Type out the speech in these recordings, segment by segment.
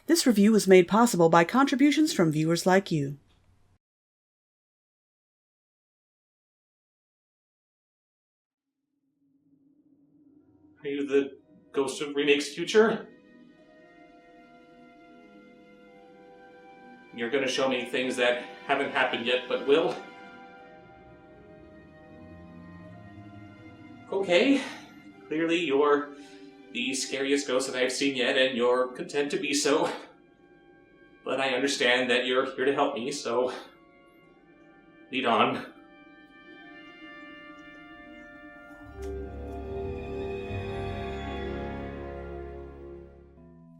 This review was made possible by contributions from viewers like you. Are you the ghost of Remake's future? You're gonna show me things that haven't happened yet, but will? Okay. Clearly you're the scariest ghost that I've seen yet, and you're content to be so. But I understand that you're here to help me, so lead on.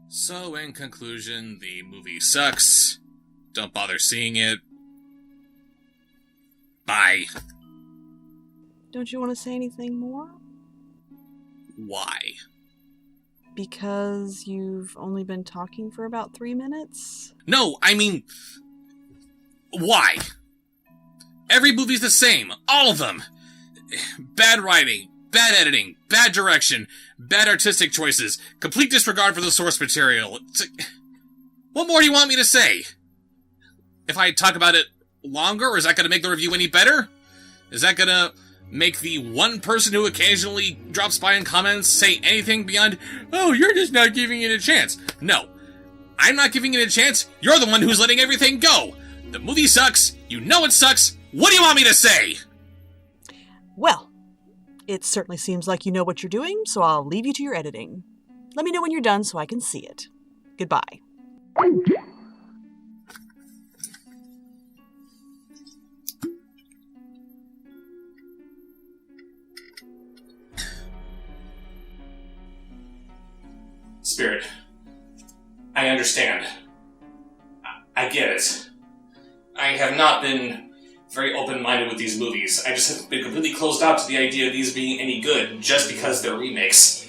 So, in conclusion, the movie sucks. Don't bother seeing it. Bye. Don't you want to say anything more? Why? Because you've only been talking for about 3 minutes? No, I mean... why? Every movie's the same. All of them. Bad writing, bad editing, bad direction, bad artistic choices, complete disregard for the source material. What more do you want me to say? If I talk about it longer, is that going to make the review any better? Is that going to make the one person who occasionally drops by in comments say anything beyond, oh, you're just not giving it a chance? No. I'm not giving it a chance. You're the one who's letting everything go. The movie sucks. You know it sucks. What do you want me to say? Well, it certainly seems like you know what you're doing, so I'll leave you to your editing. Let me know when you're done so I can see it. Goodbye. Spirit, I understand. I get it. I have not been very open-minded with these movies. I just have been completely closed off to the idea of these being any good just because they're remakes.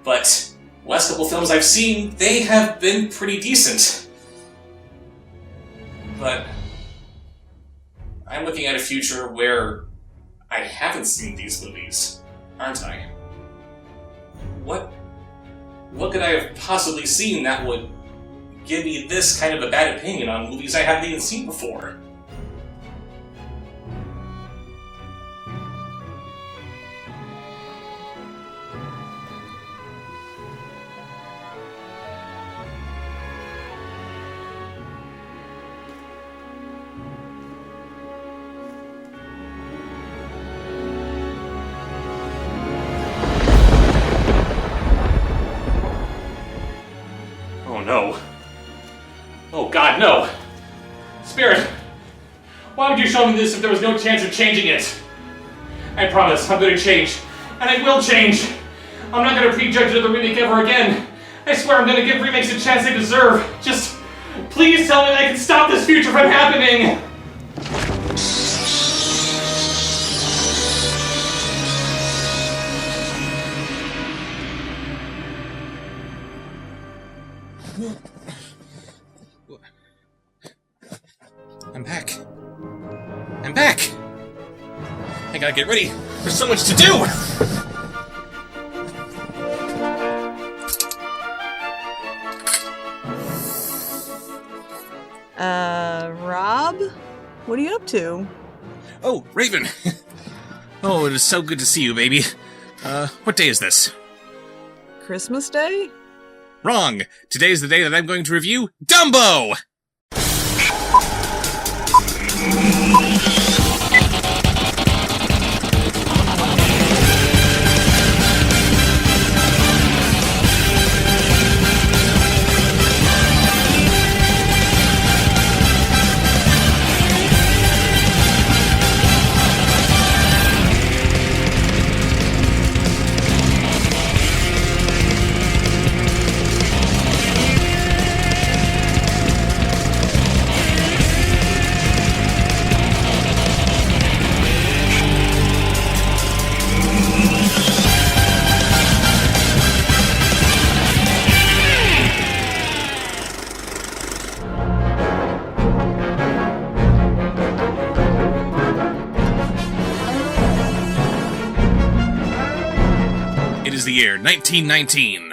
But the last couple films I've seen, they have been pretty decent. But I'm looking at a future where I haven't seen these movies, aren't I? What could I have possibly seen that would give me this kind of a bad opinion on movies I haven't even seen before? No. Oh God, no! Spirit! Why would you show me this if there was no chance of changing it? I promise, I'm gonna change. And I will change! I'm not gonna prejudge another remake ever again! I swear I'm gonna give remakes a chance they deserve! Just, please tell me that I can stop this future from happening! I'm back. I'm back! I gotta get ready. There's so much to do! Rob? What are you up to? Oh, Raven! Oh, it is so good to see you, baby. What day is this? Christmas Day? Wrong! Today's the day that I'm going to review Dumbo! It is the year 1919.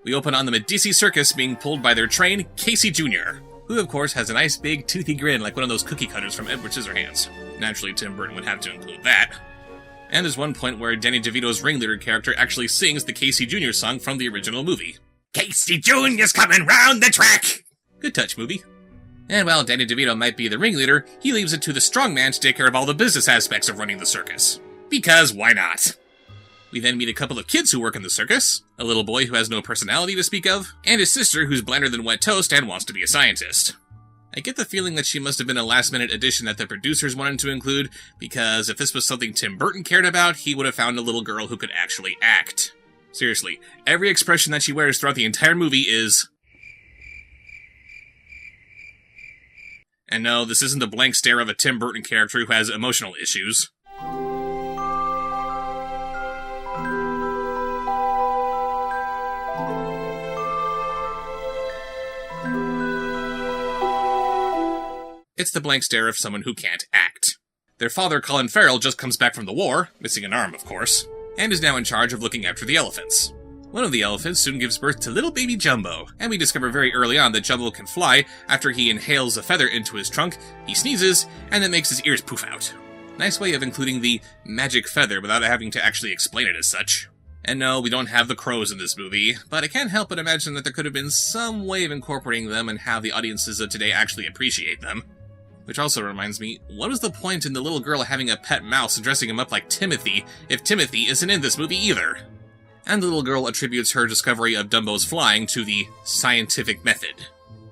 We open on the Medici Circus being pulled by their train, Casey Jr., who of course has a nice big toothy grin like one of those cookie cutters from Edward Scissorhands. Naturally, Tim Burton would have to include that. And there's one point where Danny DeVito's ringleader character actually sings the Casey Jr. song from the original movie. Casey Jr.'s coming round the track! Good touch, movie. And while Danny DeVito might be the ringleader, he leaves it to the strongman to take care of all the business aspects of running the circus. Because why not? We then meet a couple of kids who work in the circus, a little boy who has no personality to speak of, and his sister who's blander than wet toast and wants to be a scientist. I get the feeling that she must have been a last-minute addition that the producers wanted to include, because if this was something Tim Burton cared about, he would have found a little girl who could actually act. Seriously, every expression that she wears throughout the entire movie is... And no, this isn't the blank stare of a Tim Burton character who has emotional issues. It's the blank stare of someone who can't act. Their father, Colin Farrell, just comes back from the war, missing an arm, of course, and is now in charge of looking after the elephants. One of the elephants soon gives birth to little baby Jumbo, and we discover very early on that Jumbo can fly after he inhales a feather into his trunk, he sneezes, and then makes his ears poof out. Nice way of including the magic feather without having to actually explain it as such. And no, we don't have the crows in this movie, but I can't help but imagine that there could have been some way of incorporating them and how the audiences of today actually appreciate them. Which also reminds me, what is the point in the little girl having a pet mouse and dressing him up like Timothy if Timothy isn't in this movie either? And the little girl attributes her discovery of Dumbo's flying to the scientific method.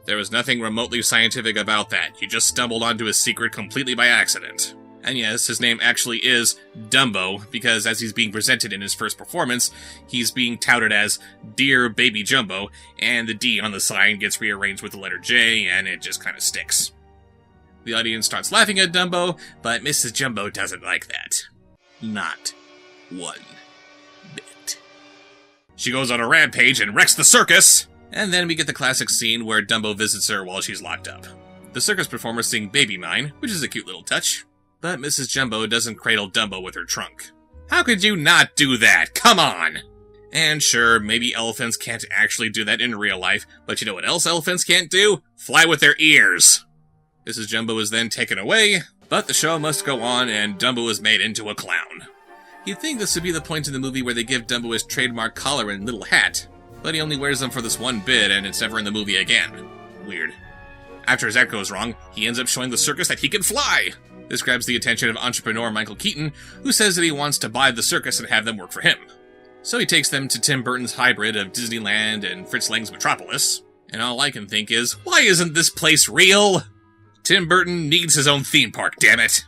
There was nothing remotely scientific about that. You just stumbled onto his secret completely by accident. And yes, his name actually is Dumbo, because as he's being presented in his first performance, he's being touted as Dear Baby Jumbo, and the D on the sign gets rearranged with the letter J, and it just kind of sticks. The audience starts laughing at Dumbo, but Mrs. Jumbo doesn't like that. Not one bit. She goes on a rampage and wrecks the circus! And then we get the classic scene where Dumbo visits her while she's locked up. The circus performers sing Baby Mine, which is a cute little touch, but Mrs. Jumbo doesn't cradle Dumbo with her trunk. How could you not do that? Come on! And sure, maybe elephants can't actually do that in real life, but you know what else elephants can't do? Fly with their ears! Mrs. Jumbo is then taken away, but the show must go on and Dumbo is made into a clown. You'd think this would be the point in the movie where they give Dumbo his trademark collar and little hat, but he only wears them for this one bit and it's never in the movie again. Weird. After his act goes wrong, he ends up showing the circus that he can fly! This grabs the attention of entrepreneur Michael Keaton, who says that he wants to buy the circus and have them work for him. So he takes them to Tim Burton's hybrid of Disneyland and Fritz Lang's Metropolis, and all I can think is, why isn't this place real? Tim Burton needs his own theme park, damn it!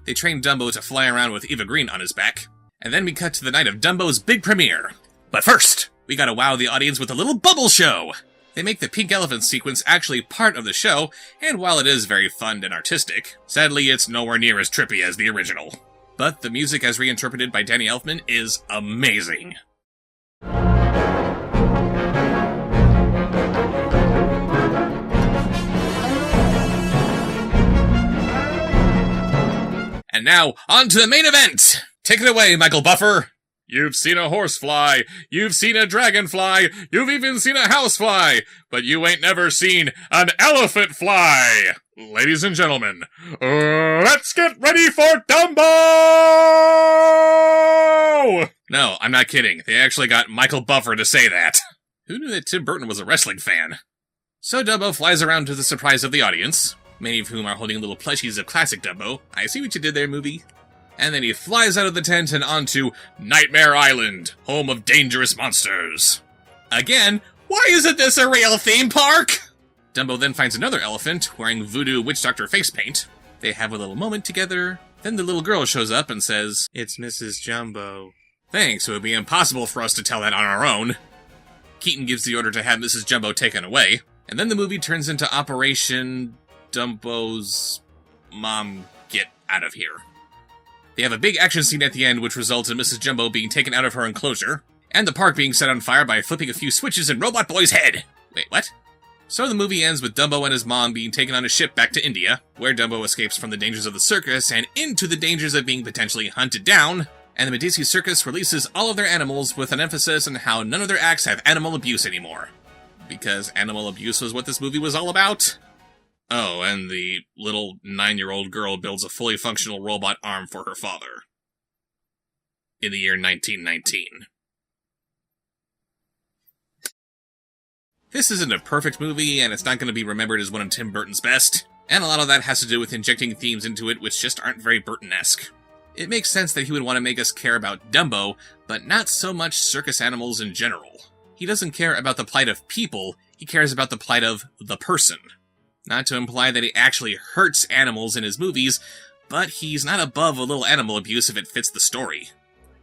They train Dumbo to fly around with Eva Green on his back, and then we cut to the night of Dumbo's big premiere. But first, we gotta wow the audience with a little bubble show! They make the pink elephant sequence actually part of the show, and while it is very fun and artistic, sadly it's nowhere near as trippy as the original. But the music as reinterpreted by Danny Elfman is amazing. And now, on to the main event! Take it away, Michael Buffer! You've seen a horse fly, you've seen a dragon fly, you've even seen a house fly, but you ain't never seen an elephant fly! Ladies and gentlemen, let's get ready for Dumbo! No, I'm not kidding. They actually got Michael Buffer to say that. Who knew that Tim Burton was a wrestling fan? So Dumbo flies around to the surprise of the audience, many of whom are holding little plushies of classic Dumbo. I see what you did there, movie. And then he flies out of the tent and onto Nightmare Island, home of dangerous monsters. Again, why isn't this a real theme park? Dumbo then finds another elephant wearing voodoo witch doctor face paint. They have a little moment together. Then the little girl shows up and says, "It's Mrs. Jumbo." Thanks, it would be impossible for us to tell that on our own. Keaton gives the order to have Mrs. Jumbo taken away. And then the movie turns into Operation Dumbo's Mom Get Out of Here. They have a big action scene at the end which results in Mrs. Jumbo being taken out of her enclosure, and the park being set on fire by flipping a few switches in Robot Boy's head. Wait, what? So the movie ends with Dumbo and his mom being taken on a ship back to India, where Dumbo escapes from the dangers of the circus and into the dangers of being potentially hunted down, and the Medici Circus releases all of their animals with an emphasis on how none of their acts have animal abuse anymore. Because animal abuse was what this movie was all about? Oh, and the little 9-year-old girl builds a fully functional robot arm for her father. In the year 1919. This isn't a perfect movie, and it's not going to be remembered as one of Tim Burton's best, and a lot of that has to do with injecting themes into it which just aren't very Burton-esque. It makes sense that he would want to make us care about Dumbo, but not so much circus animals in general. He doesn't care about the plight of people, he cares about the plight of the person. Not to imply that he actually hurts animals in his movies, but he's not above a little animal abuse if it fits the story.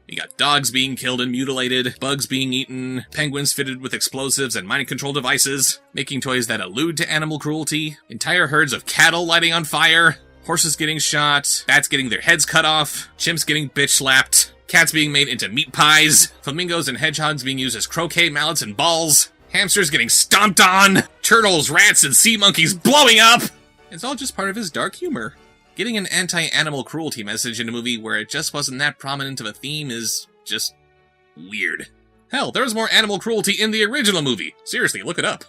You got dogs being killed and mutilated, bugs being eaten, penguins fitted with explosives and mind control devices, making toys that allude to animal cruelty, entire herds of cattle lighting on fire, horses getting shot, bats getting their heads cut off, chimps getting bitch slapped, cats being made into meat pies, flamingos and hedgehogs being used as croquet mallets and balls, hamsters getting stomped on, turtles, rats, and sea monkeys blowing up! It's all just part of his dark humor. Getting an anti-animal cruelty message in a movie where it just wasn't that prominent of a theme is just weird. Hell, there was more animal cruelty in the original movie. Seriously, look it up.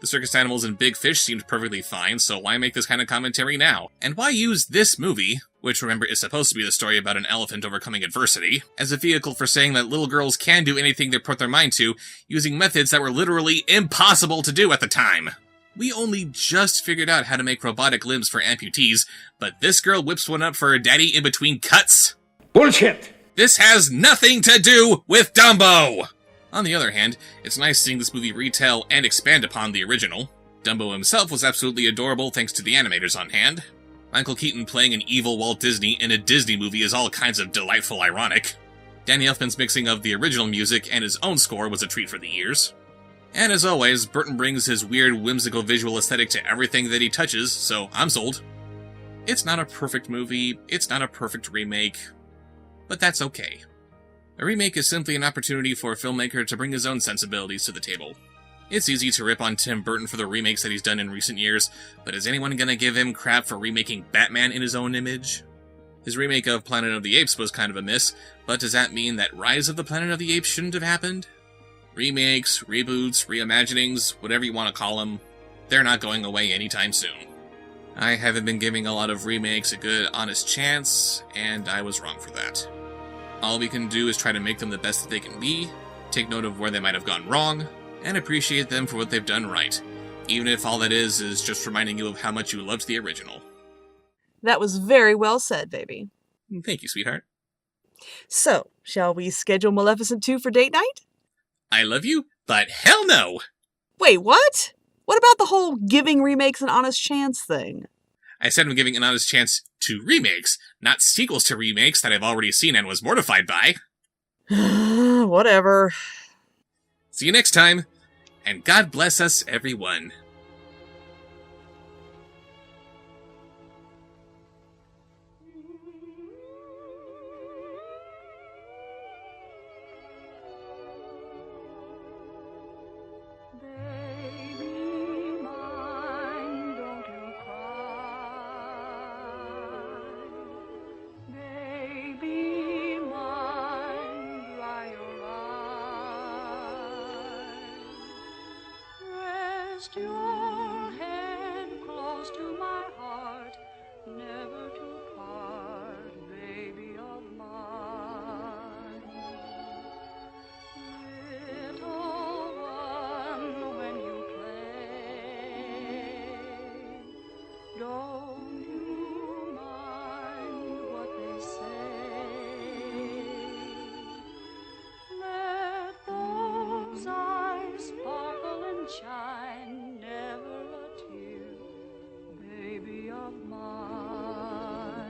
The circus animals in Big Fish seemed perfectly fine, so why make this kind of commentary now? And why use this movie, which remember is supposed to be the story about an elephant overcoming adversity, as a vehicle for saying that little girls can do anything they put their mind to, using methods that were literally impossible to do at the time? We only just figured out how to make robotic limbs for amputees, but this girl whips one up for her daddy in between cuts? Bullshit! This has nothing to do with Dumbo! On the other hand, it's nice seeing this movie retell and expand upon the original. Dumbo himself was absolutely adorable thanks to the animators on hand. Michael Keaton playing an evil Walt Disney in a Disney movie is all kinds of delightful ironic. Danny Elfman's mixing of the original music and his own score was a treat for the ears. And as always, Burton brings his weird, whimsical visual aesthetic to everything that he touches, so I'm sold. It's not a perfect movie, it's not a perfect remake, but that's okay. A remake is simply an opportunity for a filmmaker to bring his own sensibilities to the table. It's easy to rip on Tim Burton for the remakes that he's done in recent years, but is anyone gonna give him crap for remaking Batman in his own image? His remake of Planet of the Apes was kind of a miss, but does that mean that Rise of the Planet of the Apes shouldn't have happened? Remakes, reboots, reimaginings, whatever you want to call them, they're not going away anytime soon. I haven't been giving a lot of remakes a good, honest chance, and I was wrong for that. All we can do is try to make them the best that they can be, take note of where they might have gone wrong, and appreciate them for what they've done right, even if all that is just reminding you of how much you loved the original. That was very well said, baby. Thank you, sweetheart. So, shall we schedule Maleficent 2 for date night? I love you, but hell no! Wait, what? What about the whole giving remakes an honest chance thing? I said I'm giving an honest chance to remakes, not sequels to remakes that I've already seen and was mortified by. Whatever. See you next time, and God bless us, everyone. Rest your head close to my heart, never to part, baby of mine. Little one, when you play, don't you mind what they say. Let those eyes sparkle and shine, never a tear, baby of mine.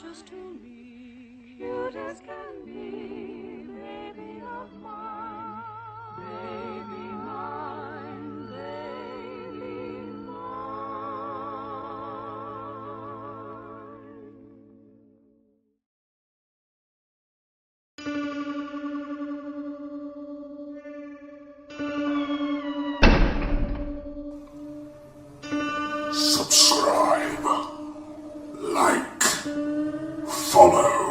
precious to me. Cute as can be, baby of mine, baby mine, baby Subscribe, like, follow.